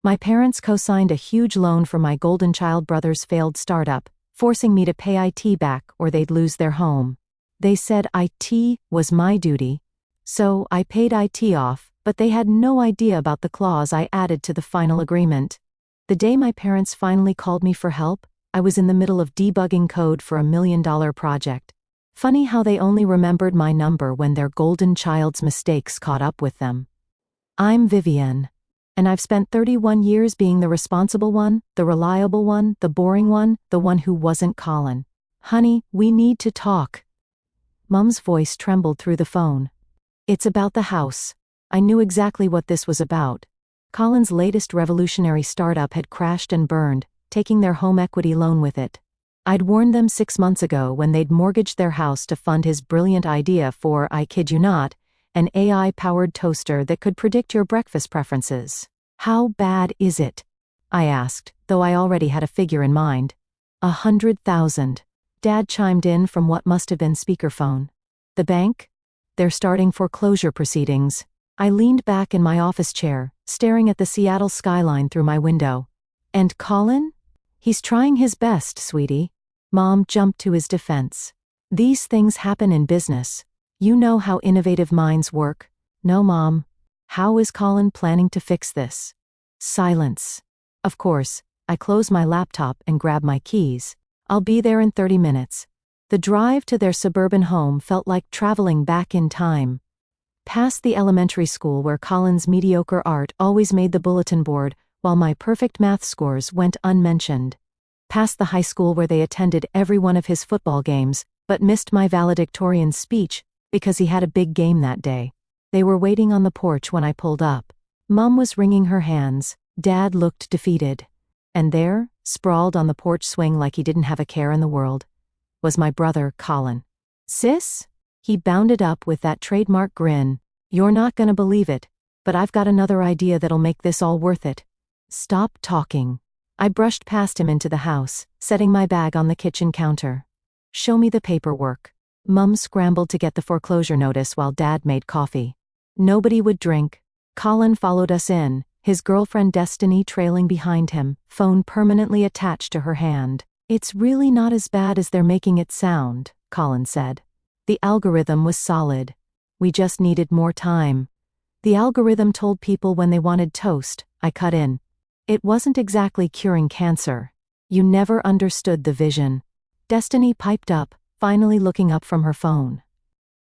My parents co-signed a huge loan for my golden child brother's failed startup, forcing me to pay IT back or they'd lose their home. They said IT was my duty, so I paid IT off, but they had no idea about the clause I added to the final agreement. The day my parents finally called me for help, I was in the middle of debugging code for $1 million project. Funny how they only remembered my number when their golden child's mistakes caught up with them. I'm Vivienne. And I've spent 31 years being the responsible one, the reliable one, the boring one, the one who wasn't Colin. Honey, we need to talk. Mum's voice trembled through the phone. It's about the house. I knew exactly what this was about. Colin's latest revolutionary startup had crashed and burned, taking their home equity loan with it. I'd warned them 6 months ago when they'd mortgaged their house to fund his brilliant idea for, I kid you not, an AI-powered toaster that could predict your breakfast preferences. How bad is it? I asked, though I already had a figure in mind. 100,000. Dad chimed in from what must have been speakerphone. The bank? They're starting foreclosure proceedings. I leaned back in my office chair, staring at the Seattle skyline through my window. And Colin? He's trying his best, sweetie. Mom jumped to his defense. These things happen in business. You know how innovative minds work. No, Mom. How is Colin planning to fix this? Silence. Of course, I closed my laptop and grabbed my keys. I'll be there in 30 minutes. The drive to their suburban home felt like traveling back in time. Past the elementary school where Colin's mediocre art always made the bulletin board, while my perfect math scores went unmentioned. Past the high school where they attended every one of his football games, but missed my valedictorian speech because he had a big game that day. They were waiting on the porch when I pulled up. Mum was wringing her hands. Dad looked defeated. And there, sprawled on the porch swing like he didn't have a care in the world, was my brother, Colin. Sis? He bounded up with that trademark grin. You're not gonna believe it, but I've got another idea that'll make this all worth it. Stop talking. I brushed past him into the house, setting my bag on the kitchen counter. Show me the paperwork. Mum scrambled to get the foreclosure notice while Dad made coffee. Nobody would drink. Colin followed us in, his girlfriend Destiny trailing behind him, phone permanently attached to her hand. It's really not as bad as they're making it sound, Colin said. The algorithm was solid. We just needed more time. The algorithm told people when they wanted toast, I cut in. It wasn't exactly curing cancer. You never understood the vision. Destiny piped up, finally looking up from her phone.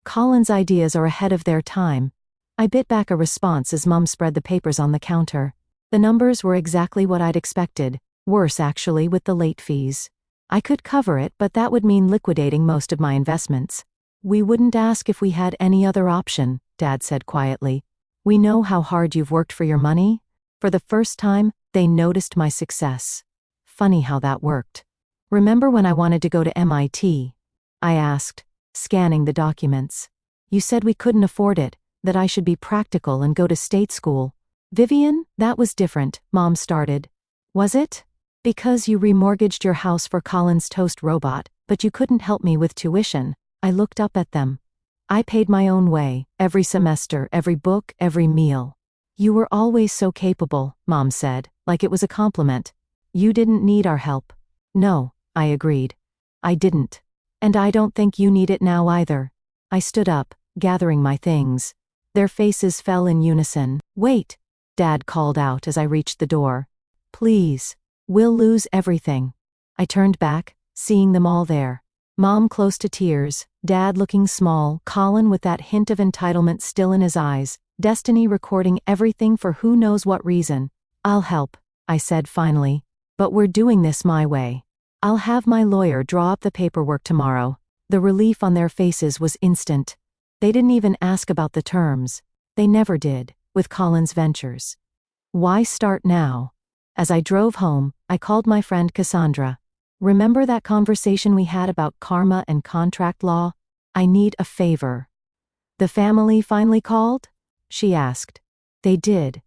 Colin's ideas are ahead of their time. I bit back a response as Mum spread the papers on the counter. The numbers were exactly what I'd expected, worse actually with the late fees. I could cover it, but that would mean liquidating most of my investments. We wouldn't ask if we had any other option, Dad said quietly. We know how hard you've worked for your money. For the first time, they noticed my success. Funny how that worked. Remember when I wanted to go to MIT? I asked, scanning the documents. You said we couldn't afford it, that I should be practical and go to state school. Vivian, that was different, Mom started. Was it? Because you remortgaged your house for Colin's toast robot, but you couldn't help me with tuition. I looked up at them. I paid my own way, every semester, every book, every meal. You were always so capable, Mom said, like it was a compliment. You didn't need our help. No, I agreed. I didn't. And I don't think you need it now either. I stood up, gathering my things. Their faces fell in unison. Wait, Dad called out as I reached the door. Please. We'll lose everything. I turned back, seeing them all there. Mom close to tears, Dad looking small, Colin with that hint of entitlement still in his eyes, Destiny recording everything for who knows what reason. I'll help, I said finally. But we're doing this my way. I'll have my lawyer draw up the paperwork tomorrow. The relief on their faces was instant. They didn't even ask about the terms. They never did, with Colin's ventures. Why start now? As I drove home, I called my friend Cassandra. Remember that conversation we had about karma and contract law? I need a favor. The family finally called? She asked. They did.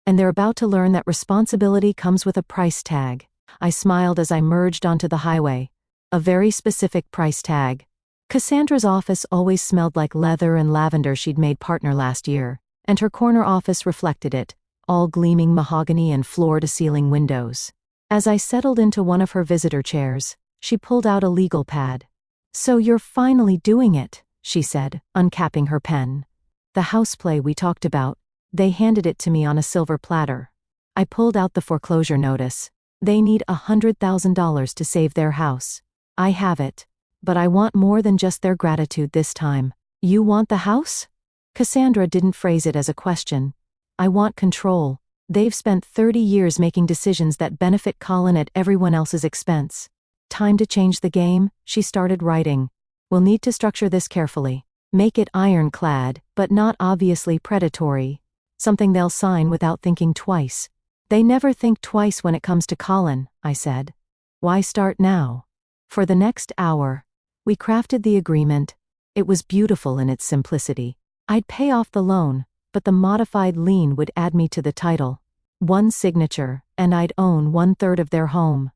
And they're about to learn that responsibility comes with a price tag. I smiled as I merged onto the highway. A very specific price tag. Cassandra's office always smelled like leather and lavender she'd made partner last year, and her corner office reflected it, all gleaming mahogany and floor-to-ceiling windows. As I settled into one of her visitor chairs, she pulled out a legal pad. "So you're finally doing it," she said, uncapping her pen. "The houseplay we talked about." They handed it to me on a silver platter. I pulled out the foreclosure notice. They need $100,000 to save their house. I have it. But I want more than just their gratitude this time. "You want the house?" Cassandra didn't phrase it as a question. "I want control. They've spent 30 years making decisions that benefit Colin at everyone else's expense. Time to change the game." She started writing. "We'll need to structure this carefully. Make it ironclad, but not obviously predatory. Something they'll sign without thinking twice." "They never think twice when it comes to Colin," I said. "Why start now?" For the next hour, we crafted the agreement. It was beautiful in its simplicity. I'd pay off the loan, but the modified lien would add me to the title. One signature, and I'd own 1/3 of their home.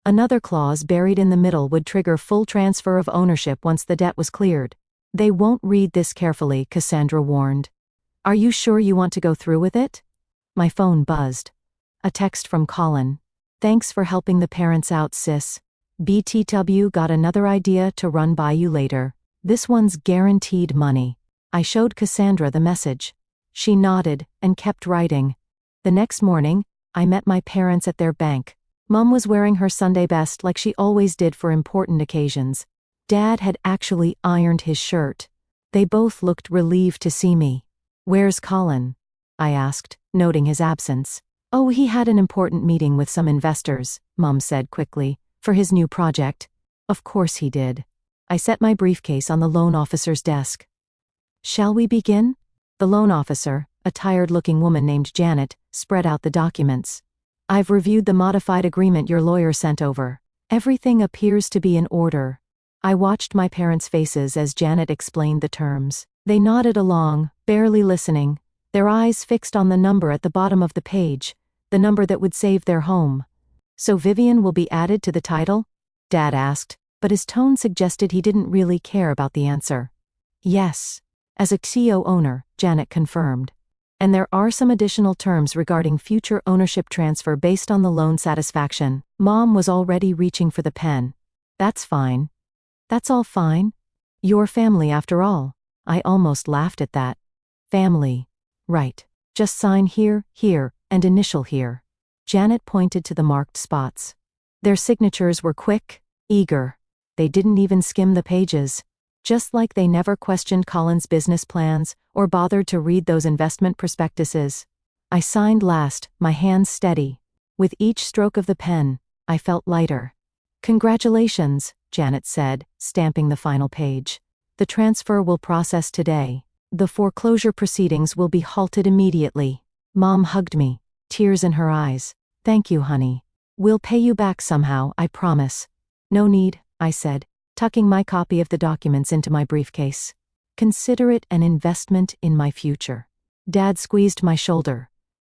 Another clause buried in the middle would trigger full transfer of ownership once the debt was cleared. "They won't read this carefully," Cassandra warned. "Are you sure you want to go through with it?" My phone buzzed. A text from Colin. "Thanks for helping the parents out, sis. BTW got another idea to run by you later. This one's guaranteed money." I showed Cassandra the message. She nodded and kept writing. The next morning, I met my parents at their bank. Mom was wearing her Sunday best like she always did for important occasions. Dad had actually ironed his shirt. They both looked relieved to see me. "Where's Colin?" I asked, noting his absence. "Oh, he had an important meeting with some investors," Mom said quickly, "for his new project." Of course he did. I set my briefcase on the loan officer's desk. "Shall we begin?" The loan officer, a tired-looking woman named Janet, spread out the documents. "I've reviewed the modified agreement your lawyer sent over. Everything appears to be in order." I watched my parents' faces as Janet explained the terms. They nodded along, barely listening, their eyes fixed on the number at the bottom of the page, the number that would save their home. "So Vivian will be added to the title?" Dad asked, but his tone suggested he didn't really care about the answer. "Yes. As a CO owner," Janet confirmed. "And there are some additional terms regarding future ownership transfer based on the loan satisfaction." Mom was already reaching for the pen. "That's fine." "That's all fine. Your family after all." I almost laughed at that. "Family. Right. Just sign here, here, and initial here." Janet pointed to the marked spots. Their signatures were quick, eager. They didn't even skim the pages. Just like they never questioned Colin's business plans or bothered to read those investment prospectuses. I signed last, my hands steady. With each stroke of the pen, I felt lighter. "Congratulations," Janet said, stamping the final page. "The transfer will process today. The foreclosure proceedings will be halted immediately." Mom hugged me, tears in her eyes. "Thank you, honey. We'll pay you back somehow, I promise." "No need," I said, tucking my copy of the documents into my briefcase. "Consider it an investment in my future." Dad squeezed my shoulder.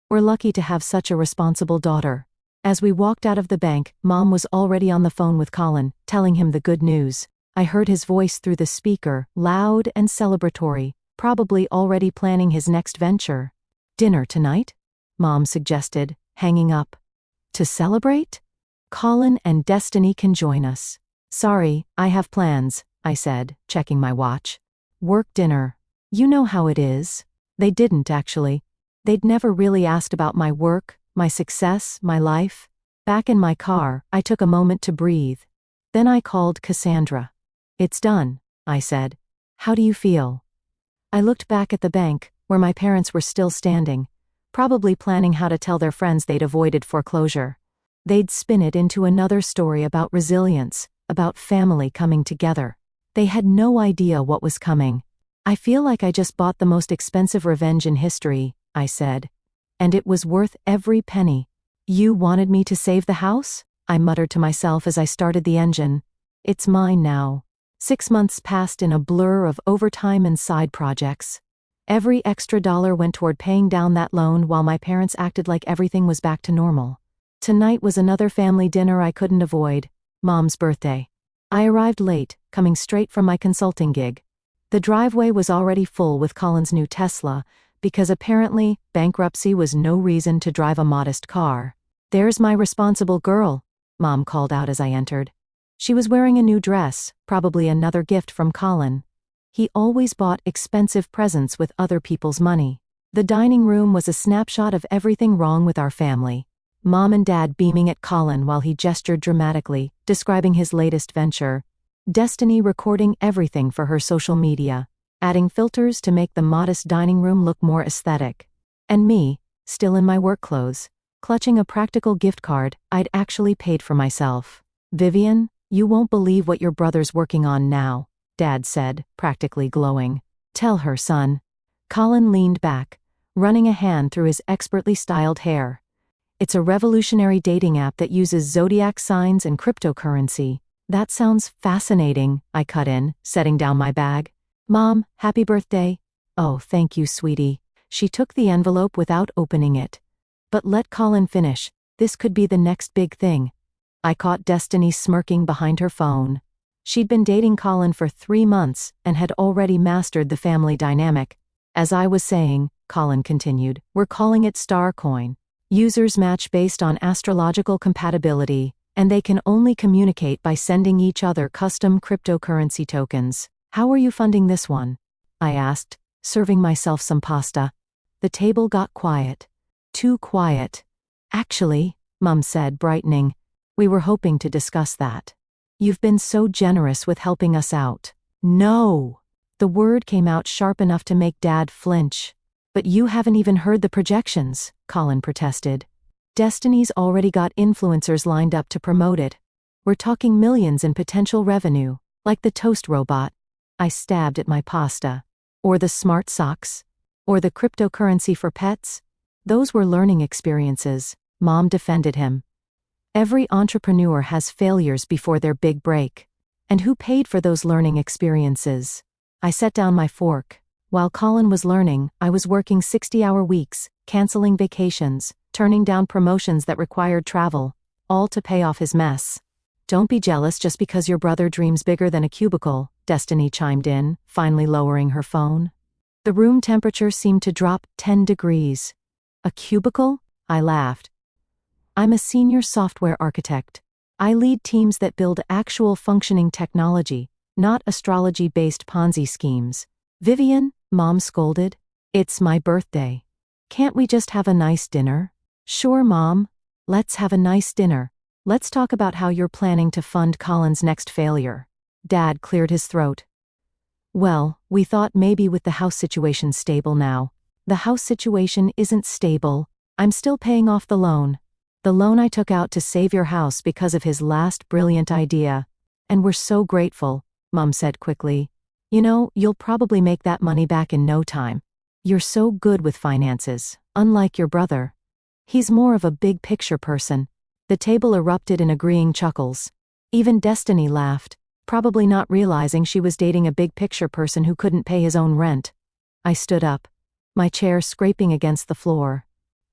"We're lucky to have such a responsible daughter." As we walked out of the bank, Mom was already on the phone with Colin, telling him the good news. I heard his voice through the speaker, loud and celebratory, probably already planning his next venture. "Dinner tonight?" Mom suggested, hanging up. "To celebrate? Colin and Destiny can join us." "Sorry, I have plans," I said, checking my watch. "Work dinner. You know how it is." They didn't, actually. They'd never really asked about my work, my success, my life. Back in my car, I took a moment to breathe. Then I called Cassandra. "It's done," I said. "How do you feel?" I looked back at the bank, where my parents were still standing, probably planning how to tell their friends they'd avoided foreclosure. They'd spin it into another story about resilience, about family coming together. They had no idea what was coming. "I feel like I just bought the most expensive revenge in history," I said. "And it was worth every penny." "You wanted me to save the house?" I muttered to myself as I started the engine. "It's mine now." 6 months passed in a blur of overtime and side projects. Every extra dollar went toward paying down that loan while my parents acted like everything was back to normal. Tonight was another family dinner I couldn't avoid. Mom's birthday. I arrived late, coming straight from my consulting gig. The driveway was already full with Colin's new Tesla, because apparently, bankruptcy was no reason to drive a modest car. "There's my responsible girl," Mom called out as I entered. She was wearing a new dress, probably another gift from Colin. He always bought expensive presents with other people's money. The dining room was a snapshot of everything wrong with our family. Mom and Dad beaming at Colin while he gestured dramatically, describing his latest venture. Destiny recording everything for her social media, adding filters to make the modest dining room look more aesthetic. And me, still in my work clothes, clutching a practical gift card I'd actually paid for myself. "Vivian, you won't believe what your brother's working on now," Dad said, practically glowing. "Tell her, son." Colin leaned back, running a hand through his expertly styled hair. "It's a revolutionary dating app that uses zodiac signs and cryptocurrency." "That sounds fascinating," I cut in, setting down my bag. "Mom, happy birthday." "Oh, thank you, sweetie." She took the envelope without opening it. "But let Colin finish. This could be the next big thing." I caught Destiny smirking behind her phone. She'd been dating Colin for 3 months and had already mastered the family dynamic. "As I was saying," Colin continued, "we're calling it Starcoin. Users match based on astrological compatibility, and they can only communicate by sending each other custom cryptocurrency tokens. How are you funding this one?" I asked, serving myself some pasta. The table got quiet. Too quiet. "Actually," Mum said, brightening, "we were hoping to discuss that. You've been so generous with helping us out." "No!" The word came out sharp enough to make Dad flinch. "But you haven't even heard the projections," Colin protested. "Destiny's already got influencers lined up to promote it. We're talking millions in potential revenue, like the toast robot." I stabbed at my pasta. "Or the smart socks? Or the cryptocurrency for pets?" "Those were learning experiences," Mom defended him. "Every entrepreneur has failures before their big break. And who paid for those learning experiences?" I set down my fork. While Colin was learning, I was working 60-hour weeks, canceling vacations, turning down promotions that required travel, all to pay off his mess. "Don't be jealous just because your brother dreams bigger than a cubicle," Destiny chimed in, finally lowering her phone. The room temperature seemed to drop 10 degrees. "A cubicle?" I laughed. "I'm a senior software architect. I lead teams that build actual functioning technology, not astrology-based Ponzi schemes." "Vivian," Mom scolded, "it's my birthday. Can't we just have a nice dinner?" "Sure, Mom. Let's have a nice dinner. Let's talk about how you're planning to fund Colin's next failure." Dad cleared his throat. "Well, we thought maybe with the house situation stable now." "The house situation isn't stable. I'm still paying off the loan. The loan I took out to save your house because of his last brilliant idea. And we're so grateful," Mom said quickly. "You know, you'll probably make that money back in no time. You're so good with finances, unlike your brother. He's more of a big picture person." The table erupted in agreeing chuckles. Even Destiny laughed, probably not realizing she was dating a big picture person who couldn't pay his own rent. I stood up, my chair scraping against the floor.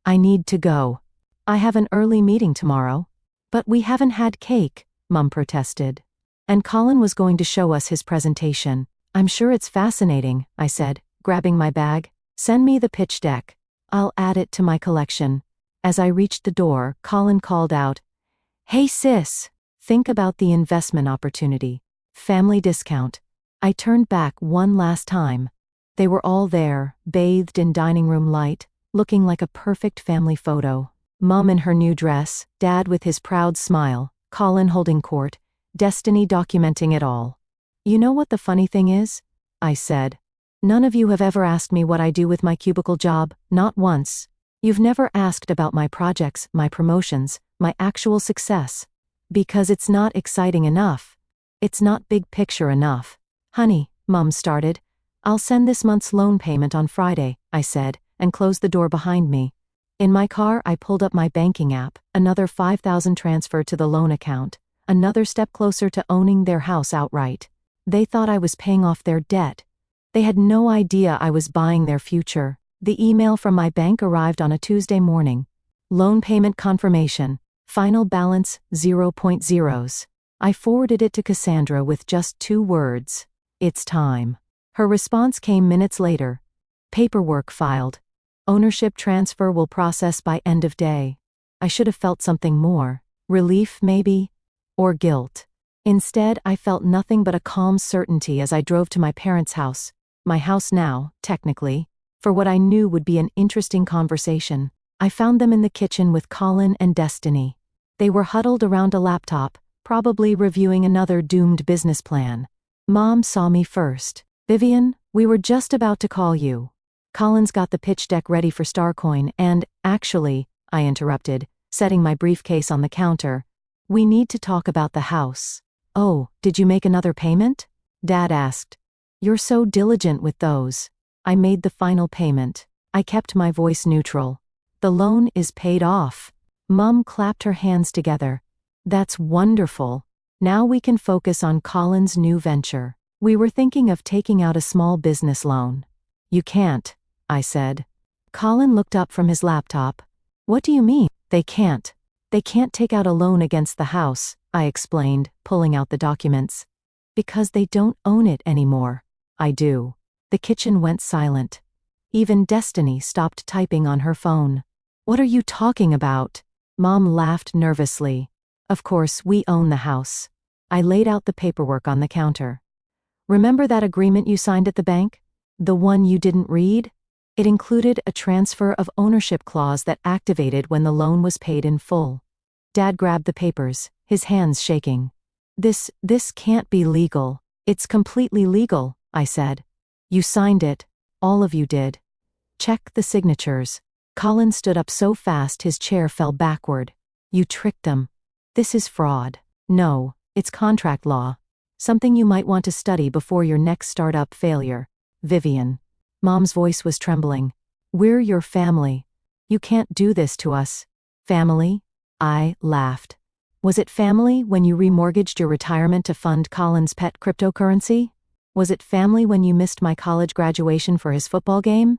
"I need to go. I have an early meeting tomorrow." "But we haven't had cake," Mum protested. "And Colin was going to show us his presentation." "I'm sure it's fascinating," I said, grabbing my bag. "Send me the pitch deck. I'll add it to my collection." As I reached the door, Colin called out, "Hey sis, think about the investment opportunity. Family discount." I turned back one last time. They were all there, bathed in dining room light, looking like a perfect family photo. Mum in her new dress, Dad with his proud smile, Colin holding court, Destiny documenting it all. "You know what the funny thing is?" I said. "None of you have ever asked me what I do with my cubicle job, not once. You've never asked about my projects, my promotions, my actual success. Because it's not exciting enough. It's not big picture enough." "Honey," Mum started. "I'll send this month's loan payment on Friday," I said, and closed the door behind me. In my car, I pulled up my banking app, another $5,000 transferred to the loan account, another step closer to owning their house outright. They thought I was paying off their debt. They had no idea I was buying their future. The email from my bank arrived on a Tuesday morning. "Loan payment confirmation. Final balance 0.0s. I forwarded it to Cassandra with just 2 words. "It's time." Her response came minutes later. Paperwork filed. Ownership transfer will process by end of day. I should have felt something more. Relief, maybe? Or guilt. Instead, I felt nothing but a calm certainty as I drove to my parents' house. My house now, technically, for what I knew would be an interesting conversation. I found them in the kitchen with Colin and Destiny. They were huddled around a laptop, probably reviewing another doomed business plan. Mom saw me first. "Vivian, we were just about to call you. Colin's got the pitch deck ready for Starcoin and, actually," I interrupted, setting my briefcase on the counter, "we need to talk about the house." "Oh, did you make another payment?" Dad asked. "You're so diligent with those." I made the final payment. I kept my voice neutral. "The loan is paid off." Mum clapped her hands together. "That's wonderful. Now we can focus on Colin's new venture. We were thinking of taking out a small business loan." "You can't," I said. Colin looked up from his laptop. "What do you mean, they can't?" "They can't take out a loan against the house," I explained, pulling out the documents. "Because they don't own it anymore." "I do." The kitchen went silent. Even Destiny stopped typing on her phone. "What are you talking about?" Mom laughed nervously. "Of course, we own the house." I laid out the paperwork on the counter. "Remember that agreement you signed at the bank? The one you didn't read? It included a transfer of ownership clause that activated when the loan was paid in full." Dad grabbed the papers, his hands shaking. This can't be legal." "It's completely legal," I said. "You signed it. All of you did. Check the signatures." Colin stood up so fast his chair fell backward. "You tricked them. This is fraud." "No, it's contract law. Something you might want to study before your next startup failure. Vivian." Mom's voice was trembling. "We're your family. You can't do this to us." "Family?" I laughed. "Was it family when you remortgaged your retirement to fund Colin's pet cryptocurrency? Was it family when you missed my college graduation for his football game?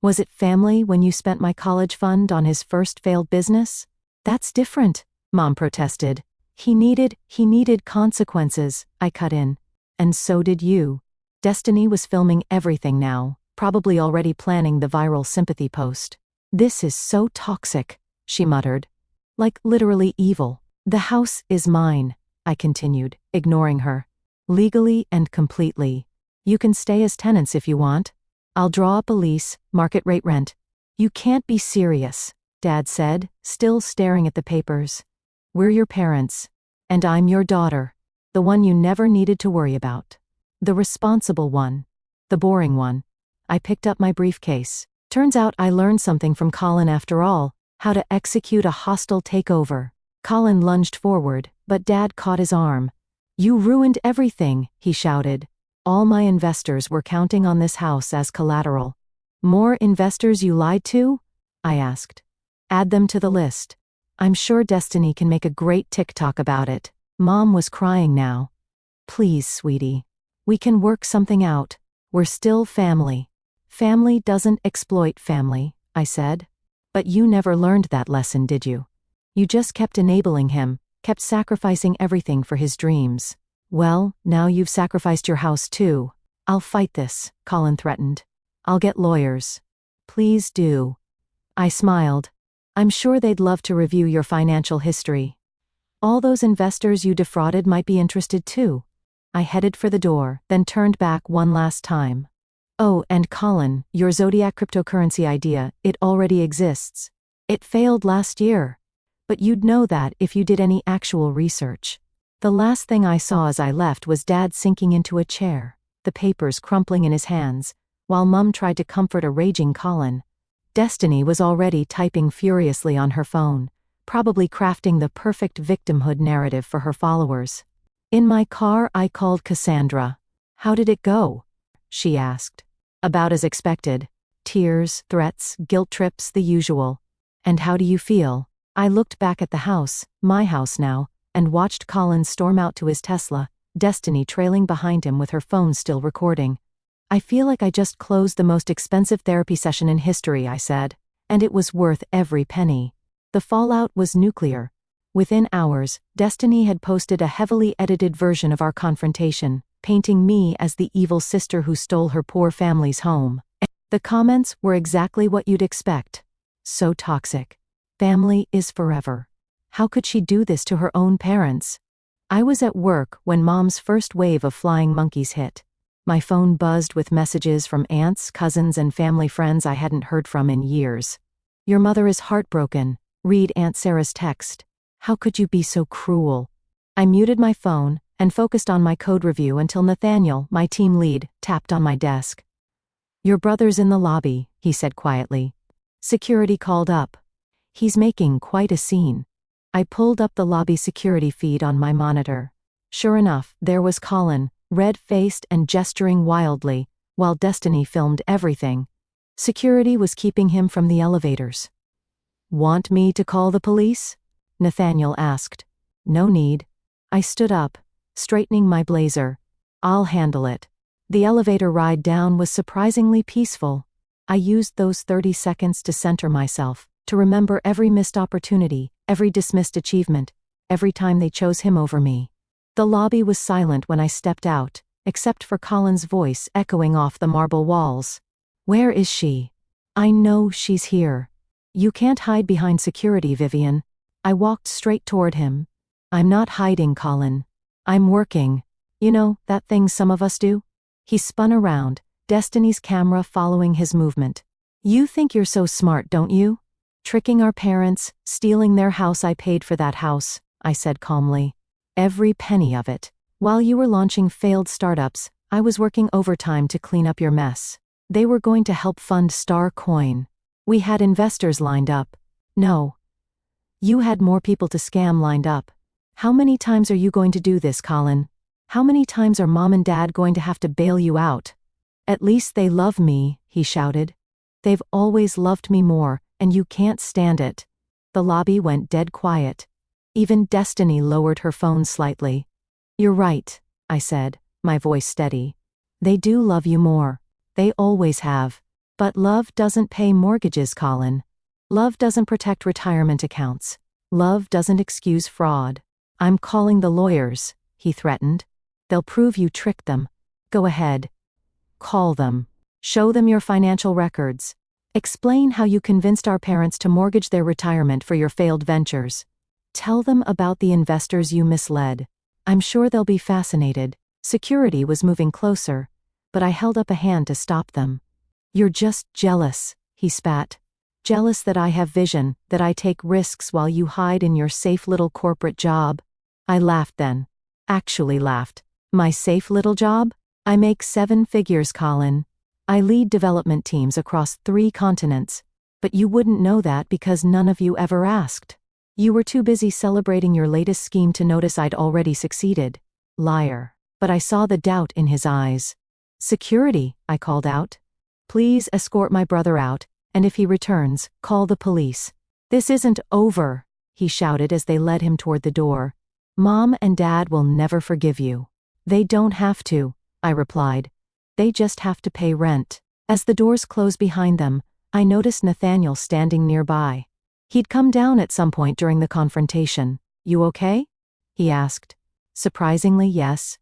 Was it family when you spent my college fund on his first failed business?" "That's different," Mom protested. He needed consequences," I cut in. "And so did you." Destiny was filming everything now, probably already planning the viral sympathy post. "This is so toxic," she muttered. "Like literally evil." "The house is mine," I continued, ignoring her. "Legally and completely. You can stay as tenants if you want. I'll draw up a lease, market rate rent." "You can't be serious," Dad said, still staring at the papers. "We're your parents. And I'm your daughter. The one you never needed to worry about. The responsible one. The boring one." I picked up my briefcase. Turns out I learned something from Colin after all, how to execute a hostile takeover. Colin lunged forward, but Dad caught his arm. "You ruined everything," he shouted. "All my investors were counting on this house as collateral." "More investors you lied to?" I asked. "Add them to the list. I'm sure Destiny can make a great TikTok about it." Mom was crying now. "Please, sweetie. We can work something out. We're still family." "Family doesn't exploit family," I said. "But you never learned that lesson, did you? You just kept enabling him, kept sacrificing everything for his dreams." "Well, now you've sacrificed your house too." "I'll fight this," Colin threatened. "I'll get lawyers." "Please do." I smiled. "I'm sure they'd love to review your financial history. All those investors you defrauded might be interested too." I headed for the door, then turned back one last time. "Oh, and Colin, your Zodiac cryptocurrency idea, it already exists. It failed last year. But you'd know that if you did any actual research." The last thing I saw as I left was Dad sinking into a chair, the papers crumpling in his hands, while Mum tried to comfort a raging Colin. Destiny was already typing furiously on her phone, probably crafting the perfect victimhood narrative for her followers. In my car I called Cassandra. "How did it go?" she asked. "About as expected. Tears, threats, guilt trips, the usual." "And how do you feel?" I looked back at the house, my house now, and watched Colin storm out to his Tesla, Destiny trailing behind him with her phone still recording. "I feel like I just closed the most expensive therapy session in history," I said, "and it was worth every penny." The fallout was nuclear. Within hours, Destiny had posted a heavily edited version of our confrontation, painting me as the evil sister who stole her poor family's home. The comments were exactly what you'd expect. So toxic. Family is forever. How could she do this to her own parents? I was at work when Mom's first wave of flying monkeys hit. My phone buzzed with messages from aunts, cousins, and family friends I hadn't heard from in years. Your mother is heartbroken. Read Aunt Sarah's text. How could you be so cruel? I muted my phone and focused on my code review until Nathaniel, my team lead, tapped on my desk. Your brother's in the lobby, he said quietly. Security called up. He's making quite a scene. I pulled up the lobby security feed on my monitor. Sure enough, there was Colin, red-faced and gesturing wildly, while Destiny filmed everything. Security was keeping him from the elevators. Want me to call the police? Nathaniel asked. No need. I stood up, straightening my blazer. I'll handle it. The elevator ride down was surprisingly peaceful. I used those 30 seconds to center myself, to remember every missed opportunity, every dismissed achievement, every time they chose him over me. The lobby was silent when I stepped out, except for Colin's voice echoing off the marble walls. Where is she? I know she's here. You can't hide behind security, Vivian. I walked straight toward him. I'm not hiding, Colin. I'm working. You know, that thing some of us do? He spun around, Destiny's camera following his movement. You think you're so smart, don't you? Tricking our parents, stealing their house. I paid for that house, I said calmly. Every penny of it. While you were launching failed startups, I was working overtime to clean up your mess. They were going to help fund Star Coin. We had investors lined up. No. You had more people to scam lined up. How many times are you going to do this, Colin? How many times are Mom and Dad going to have to bail you out? At least they love me, he shouted. They've always loved me more, and you can't stand it. The lobby went dead quiet. Even Destiny lowered her phone slightly. You're right, I said, my voice steady. They do love you more. They always have. But love doesn't pay mortgages, Colin. Love doesn't protect retirement accounts. Love doesn't excuse fraud. I'm calling the lawyers, he threatened. They'll prove you tricked them. Go ahead. Call them. Show them your financial records. Explain how you convinced our parents to mortgage their retirement for your failed ventures. Tell them about the investors you misled. I'm sure they'll be fascinated. Security was moving closer, but I held up a hand to stop them. You're just jealous, he spat. Jealous that I have vision, that I take risks while you hide in your safe little corporate job. I laughed then. Actually laughed. My safe little job? I make 7 figures, Colin. I lead development teams across 3 continents. But you wouldn't know that because none of you ever asked. You were too busy celebrating your latest scheme to notice I'd already succeeded. Liar. But I saw the doubt in his eyes. Security, I called out. Please escort my brother out, and if he returns, call the police. This isn't over, he shouted as they led him toward the door. Mom and Dad will never forgive you. They don't have to, I replied. They just have to pay rent. As the doors closed behind them, I noticed Nathaniel standing nearby. He'd come down at some point during the confrontation. You okay? He asked. Surprisingly, yes.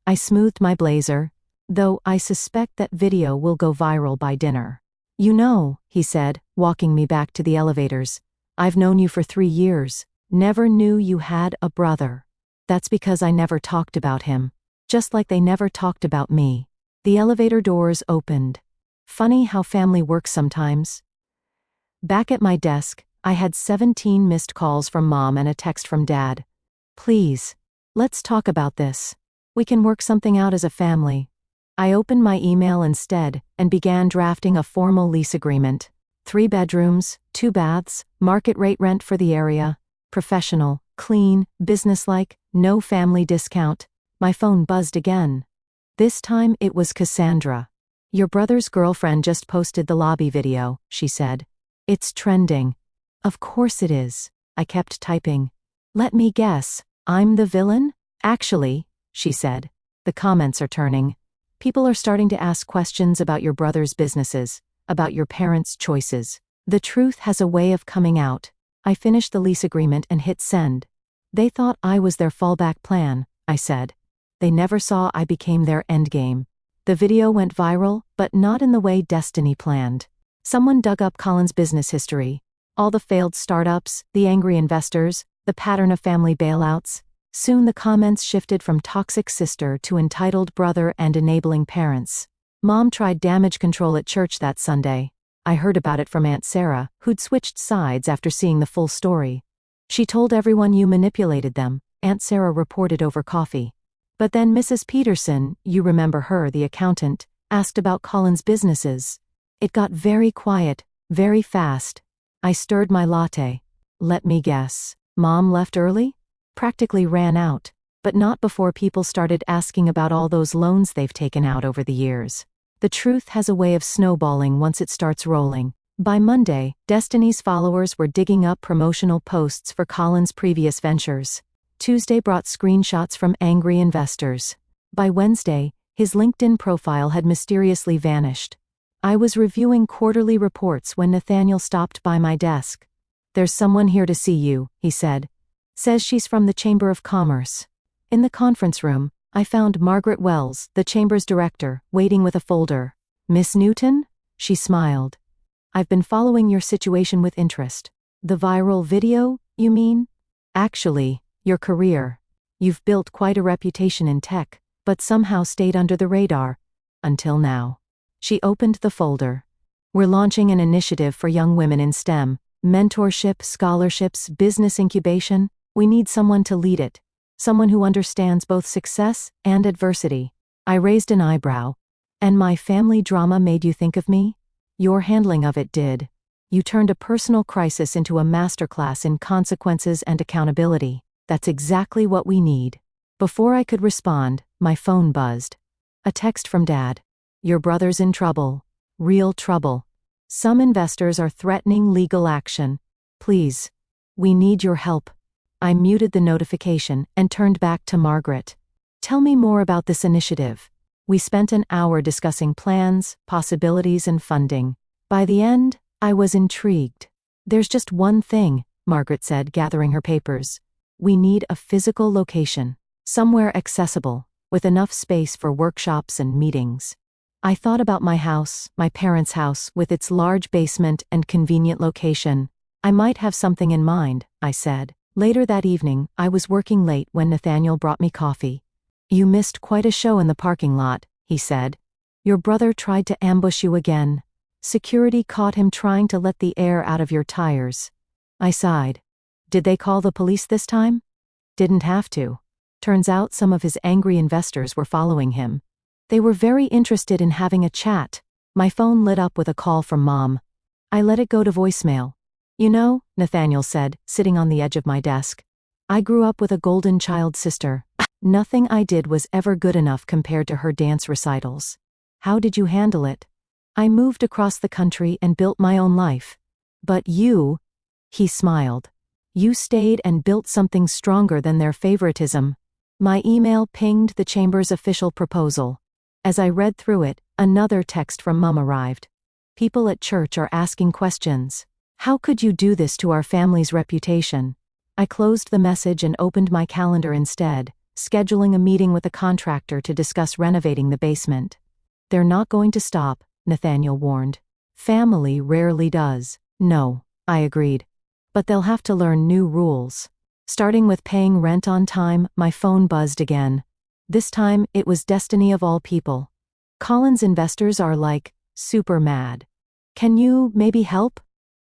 I smoothed my blazer, though I suspect that video will go viral by dinner. You know, he said, walking me back to the elevators. I've known you for 3 years. Never knew you had a brother. That's because I never talked about him. Just like they never talked about me. The elevator doors opened. Funny how family works sometimes. Back at my desk, I had 17 missed calls from Mom and a text from Dad. Please, let's talk about this. We can work something out as a family. I opened my email instead and began drafting a formal lease agreement. 3 bedrooms, 2 baths, market rate rent for the area. Professional, clean, businesslike, no family discount. My phone buzzed again. This time it was Cassandra. Your brother's girlfriend just posted the lobby video, she said. It's trending. Of course it is. I kept typing. Let me guess, I'm the villain? Actually, she said. The comments are turning. People are starting to ask questions about your brother's businesses, about your parents' choices. The truth has a way of coming out. I finished the lease agreement and hit send. They thought I was their fallback plan, I said. They never saw I became their endgame. The video went viral, but not in the way Destiny planned. Someone dug up Colin's business history. All the failed startups, the angry investors, the pattern of family bailouts. Soon the comments shifted from toxic sister to entitled brother and enabling parents. Mom tried damage control at church that Sunday. I heard about it from Aunt Sarah, who'd switched sides after seeing the full story. She told everyone you manipulated them, Aunt Sarah reported over coffee. But then Mrs. Peterson, you remember her, the accountant, asked about Colin's businesses. It got very quiet, very fast. I stirred my latte. Let me guess. Mom left early? Practically ran out, but not before people started asking about all those loans they've taken out over the years. The truth has a way of snowballing once it starts rolling. By Monday, Destiny's followers were digging up promotional posts for Colin's previous ventures. Tuesday brought screenshots from angry investors. By Wednesday, his LinkedIn profile had mysteriously vanished. I was reviewing quarterly reports when Nathaniel stopped by my desk. "There's someone here to see you," he said. "Says she's from the Chamber of Commerce." In the conference room, I found Margaret Wells, the Chamber's director, waiting with a folder. "Miss Newton?" She smiled. "I've been following your situation with interest." "The viral video, you mean?" "Actually, your career. You've built quite a reputation in tech, but somehow stayed under the radar. Until now." She opened the folder. "We're launching an initiative for young women in STEM. Mentorship, scholarships, business incubation. We need someone to lead it. Someone who understands both success and adversity." I raised an eyebrow. "And my family drama made you think of me?" "Your handling of it did. You turned a personal crisis into a masterclass in consequences and accountability. That's exactly what we need." Before I could respond, my phone buzzed. A text from Dad. "Your brother's in trouble. Real trouble. Some investors are threatening legal action. Please. We need your help." I muted the notification and turned back to Margaret. "Tell me more about this initiative." We spent an hour discussing plans, possibilities, and funding. By the end, I was intrigued. "There's just one thing," Margaret said, gathering her papers. "We need a physical location. Somewhere accessible, with enough space for workshops and meetings." I thought about my house, my parents' house, with its large basement and convenient location. "I might have something in mind," I said. Later that evening, I was working late when Nathaniel brought me coffee. "You missed quite a show in the parking lot," he said. "Your brother tried to ambush you again. Security caught him trying to let the air out of your tires." I sighed. "Did they call the police this time?" "Didn't have to. Turns out some of his angry investors were following him. They were very interested in having a chat." My phone lit up with a call from Mom. I let it go to voicemail. "You know," Nathaniel said, sitting on the edge of my desk, "I grew up with a golden child sister. Nothing I did was ever good enough compared to her dance recitals. How did you handle it?" "I moved across the country and built my own life." "But you," he smiled, "you stayed and built something stronger than their favoritism." My email pinged the Chamber's official proposal. As I read through it, another text from Mum arrived. "People at church are asking questions. How could you do this to our family's reputation?" I closed the message and opened my calendar instead, scheduling a meeting with a contractor to discuss renovating the basement. "They're not going to stop," Nathaniel warned. "Family rarely does." "No," I agreed. "But they'll have to learn new rules." Starting with paying rent on time, my phone buzzed again. This time, it was Destiny of all people. "Colin's investors are like, super mad. Can you maybe help?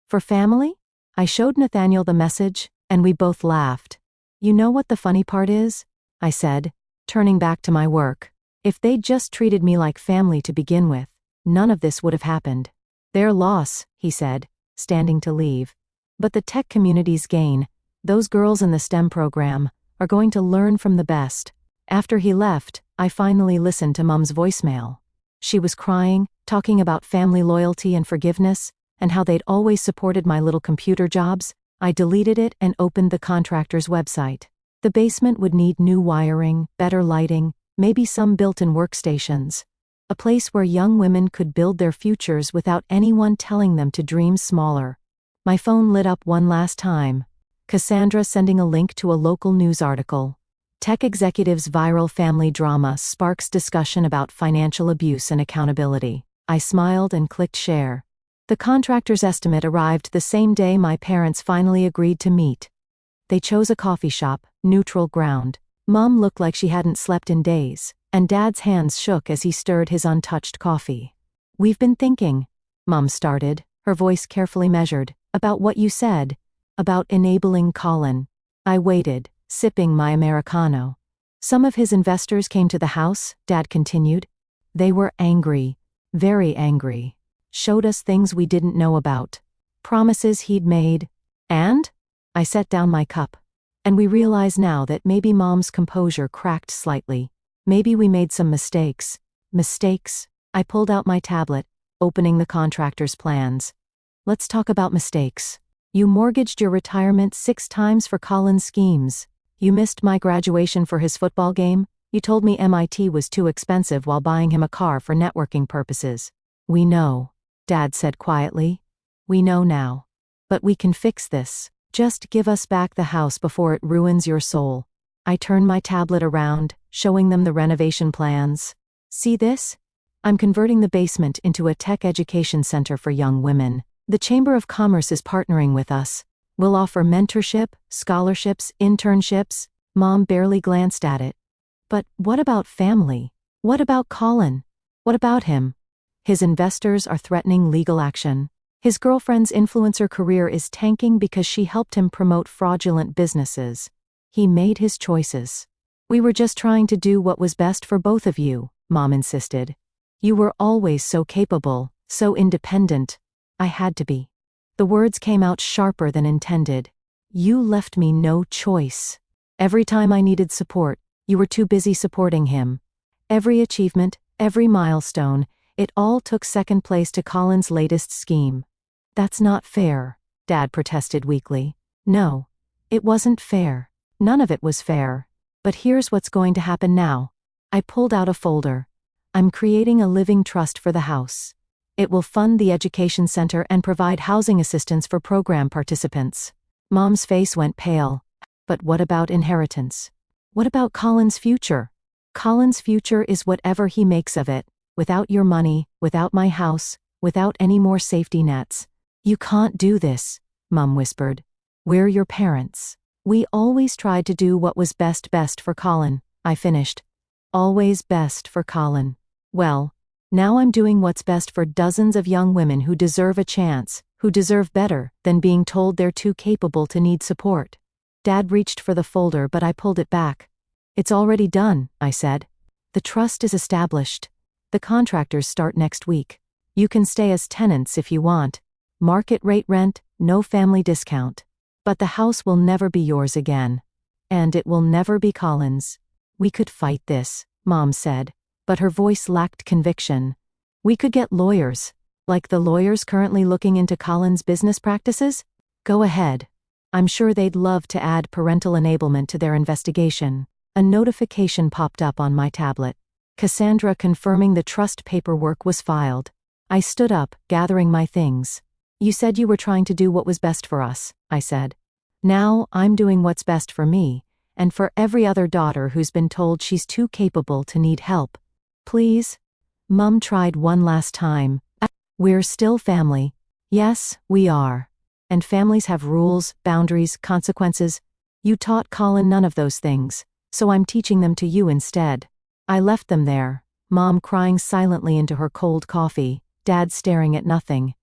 For family?" I showed Nathaniel the message, and we both laughed. "You know what the funny part is?" I said, turning back to my work. "If they'd just treated me like family to begin with, none of this would have happened." "Their loss," he said, standing to leave. "But the tech community's gain. Those girls in the STEM program are going to learn from the best." After he left, I finally listened to Mum's voicemail. She was crying, talking about family loyalty and forgiveness, and how they'd always supported my little computer jobs. I deleted it and opened the contractor's website. The basement would need new wiring, better lighting, maybe some built-in workstations. A place where young women could build their futures without anyone telling them to dream smaller. My phone lit up one last time. Cassandra sending a link to a local news article. Tech executive's viral family drama sparks discussion about financial abuse and accountability. I smiled and clicked share. The contractor's estimate arrived the same day my parents finally agreed to meet. They chose a coffee shop, neutral ground. Mom looked like she hadn't slept in days, and Dad's hands shook as he stirred his untouched coffee. "We've been thinking," Mom started, her voice carefully measured, "about what you said, about enabling Colin." I waited, sipping my Americano. "Some of his investors came to the house," Dad continued. "They were angry, very angry. Showed us things we didn't know about. Promises he'd made. And?" I set down my cup. "And we realize now that maybe Mom's composure cracked slightly. Maybe we made some mistakes." "Mistakes?" I pulled out my tablet, opening the contractor's plans. "Let's talk about mistakes. You mortgaged your retirement 6 times for Colin's schemes. You missed my graduation for his football game. You told me MIT was too expensive while buying him a car for networking purposes." "We know," Dad said quietly. "We know now. But we can fix this. Just give us back the house before it ruins your soul." I turned my tablet around, showing them the renovation plans. "See this? I'm converting the basement into a tech education center for young women. The Chamber of Commerce is partnering with us. We'll offer mentorship, scholarships, internships." Mom barely glanced at it. "But what about family? What about Colin? What about him? His investors are threatening legal action. His girlfriend's influencer career is tanking because she helped him promote fraudulent businesses. He made his choices. We were just trying to do what was best for both of you," Mom insisted. "You were always so capable, so independent." I had to be. The words came out sharper than intended. "You left me no choice. Every time I needed support, you were too busy supporting him. Every achievement, every milestone, it all took second place to Colin's latest scheme." "That's not fair," Dad protested weakly. "No, it wasn't fair. None of it was fair. But here's what's going to happen now." I pulled out a folder. "I'm creating a living trust for the house. It will fund the education center and provide housing assistance for program participants." Mom's face went pale. "But what about inheritance? What about Colin's future?" "Colin's future is whatever he makes of it. Without your money, without my house, without any more safety nets." "You can't do this," Mom whispered. "We're your parents. We always tried to do what was best for Colin," I finished. "Always best for Colin. Well, now I'm doing what's best for dozens of young women who deserve a chance, who deserve better than being told they're too capable to need support." Dad reached for the folder, but I pulled it back. "It's already done," I said. "The trust is established. The contractors start next week. You can stay as tenants if you want. Market rate rent, no family discount. But the house will never be yours again. And it will never be Colin's." "We could fight this," Mom said, but her voice lacked conviction. "We could get lawyers. Like the lawyers currently looking into Colin's business practices? Go ahead. I'm sure they'd love to add parental enablement to their investigation." A notification popped up on my tablet. Cassandra confirming the trust paperwork was filed. I stood up, gathering my things. "You said you were trying to do what was best for us," I said. "Now I'm doing what's best for me, and for every other daughter who's been told she's too capable to need help. Please?" Mom tried one last time. "We're still family." "Yes, we are. And families have rules, boundaries, consequences. You taught Colin none of those things, so I'm teaching them to you instead." I left them there, Mom crying silently into her cold coffee, Dad staring at nothing.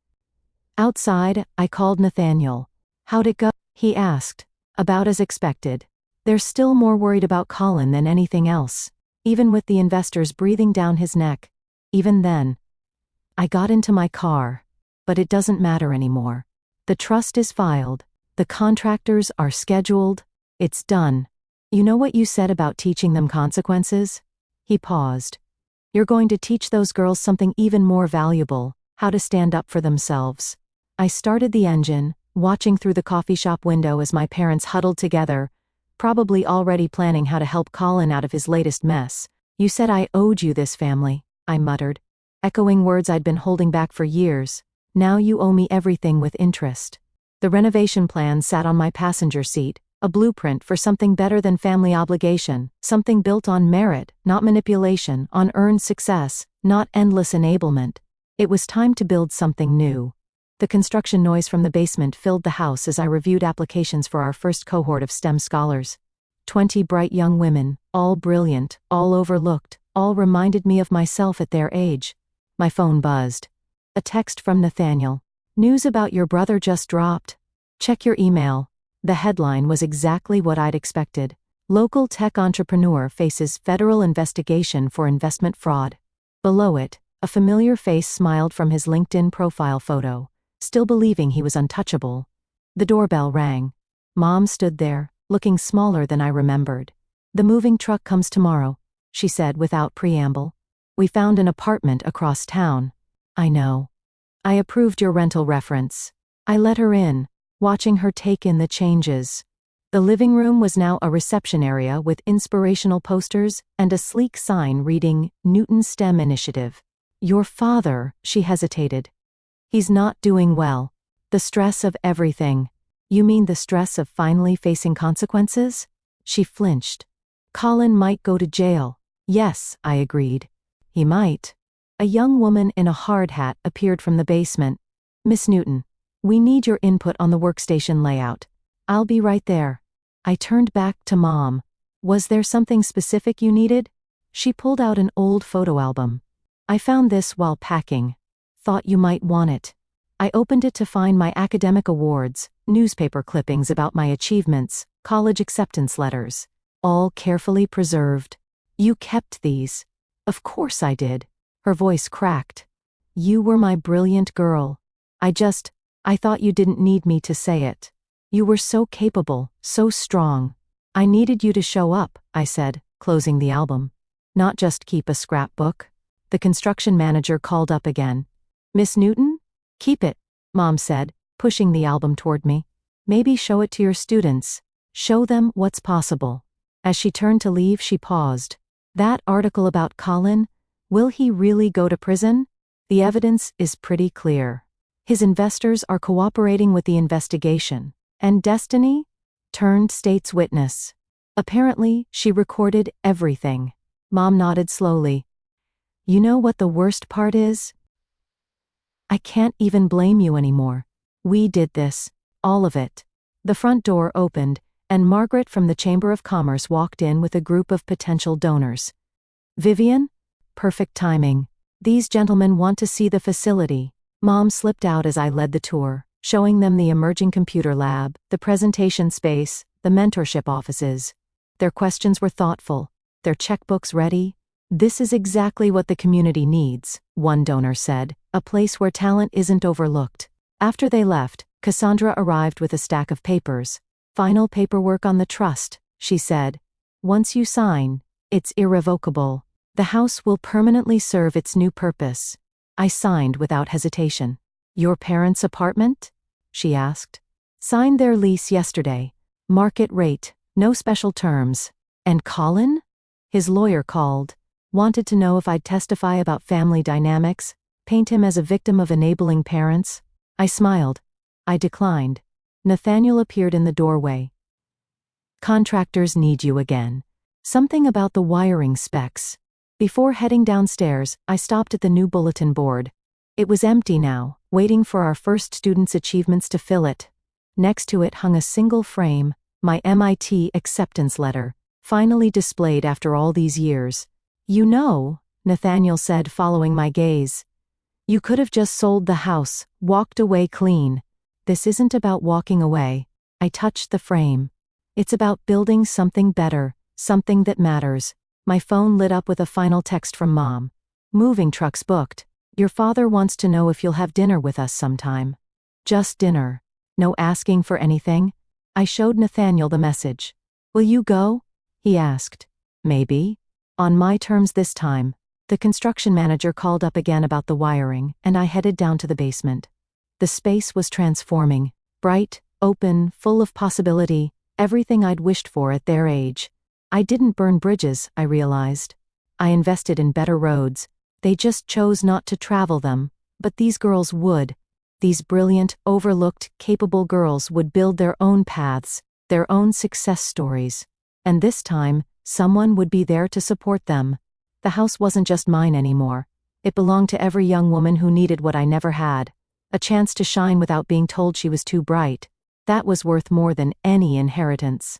Outside, I called Nathaniel. "How'd it go?" he asked. "About as expected. They're still more worried about Colin than anything else, even with the investors breathing down his neck. Even then." I got into my car. "But it doesn't matter anymore. The trust is filed. The contractors are scheduled. It's done. You know what you said about teaching them consequences?" He paused. "You're going to teach those girls something even more valuable, how to stand up for themselves." I started the engine, watching through the coffee shop window as my parents huddled together, probably already planning how to help Colin out of his latest mess. "You said I owed you this family," I muttered, echoing words I'd been holding back for years. "Now you owe me everything with interest." The renovation plan sat on my passenger seat, A blueprint for something better than family obligation, something built on merit, not manipulation, on earned success, not endless enablement. It was time to build something new. The construction noise from the basement filled the house as I reviewed applications for our first cohort of STEM scholars. 20 bright young women, all brilliant, all overlooked, all reminded me of myself at their age. My phone buzzed. A text from Nathaniel. "News about your brother just dropped. Check your email." The headline was exactly what I'd expected. Local tech entrepreneur faces federal investigation for investment fraud. Below it, a familiar face smiled from his LinkedIn profile photo, still believing he was untouchable. The doorbell rang. Mom stood there, looking smaller than I remembered. "The moving truck comes tomorrow," she said without preamble. "We found an apartment across town." "I know. I approved your rental reference." I let her in, watching her take in the changes. The living room was now a reception area with inspirational posters and a sleek sign reading, "Newton STEM Initiative." "Your father," she hesitated. "He's not doing well. The stress of everything." "You mean the stress of finally facing consequences?" She flinched. "Colin might go to jail." "Yes," I agreed. "He might." A young woman in a hard hat appeared from the basement. "Miss Newton, we need your input on the workstation layout." "I'll be right there." I turned back to Mom. "Was there something specific you needed?" She pulled out an old photo album. "I found this while packing. Thought you might want it." I opened it to find my academic awards, newspaper clippings about my achievements, college acceptance letters, all carefully preserved. "You kept these." "Of course I did." Her voice cracked. "You were my brilliant girl. I thought you didn't need me to say it. You were so capable, so strong. I needed you to show up," I said, closing the album. "Not just keep a scrapbook." The construction manager called up again. "Miss Newton? Keep it," Mom said, pushing the album toward me. "Maybe show it to your students. Show them what's possible." As she turned to leave, she paused. "That article about Colin, will he really go to prison? The evidence is pretty clear. His investors are cooperating with the investigation. And Destiny? Turned state's witness. Apparently, she recorded everything." Mom nodded slowly. "You know what the worst part is? I can't even blame you anymore. We did this. All of it." The front door opened, and Margaret from the Chamber of Commerce walked in with a group of potential donors. "Vivian? Perfect timing. These gentlemen want to see the facility." Mom slipped out as I led the tour, showing them the emerging computer lab, the presentation space, the mentorship offices. Their questions were thoughtful, their checkbooks ready. "This is exactly what the community needs," one donor said, "a place where talent isn't overlooked." After they left, Cassandra arrived with a stack of papers. "Final paperwork on the trust," she said. "Once you sign, it's irrevocable. The house will permanently serve its new purpose." I signed without hesitation. "Your parents' apartment?" she asked. "Signed their lease yesterday. Market rate, no special terms." "And Colin?" "His lawyer called. Wanted to know if I'd testify about family dynamics, paint him as a victim of enabling parents." I smiled. I declined. Nathaniel appeared in the doorway. "Contractors need you again. Something about the wiring specs." Before heading downstairs, I stopped at the new bulletin board. It was empty now, waiting for our first student's achievements to fill it. Next to it hung a single frame, my MIT acceptance letter, finally displayed after all these years. "You know," Nathaniel said, following my gaze, "you could have just sold the house, walked away clean. This isn't about walking away." I touched the frame. "It's about building something better, something that matters." My phone lit up with a final text from Mom. "Moving trucks booked. Your father wants to know if you'll have dinner with us sometime." Just dinner. No asking for anything. I showed Nathaniel the message. "Will you go?" he asked. "Maybe. On my terms this time." The construction manager called up again about the wiring, and I headed down to the basement. The space was transforming. Bright, open, full of possibility, everything I'd wished for at their age. I didn't burn bridges, I realized. I invested in better roads. They just chose not to travel them, but these girls would. These brilliant, overlooked, capable girls would build their own paths, their own success stories. And this time, someone would be there to support them. The house wasn't just mine anymore. It belonged to every young woman who needed what I never had. A chance to shine without being told she was too bright. That was worth more than any inheritance.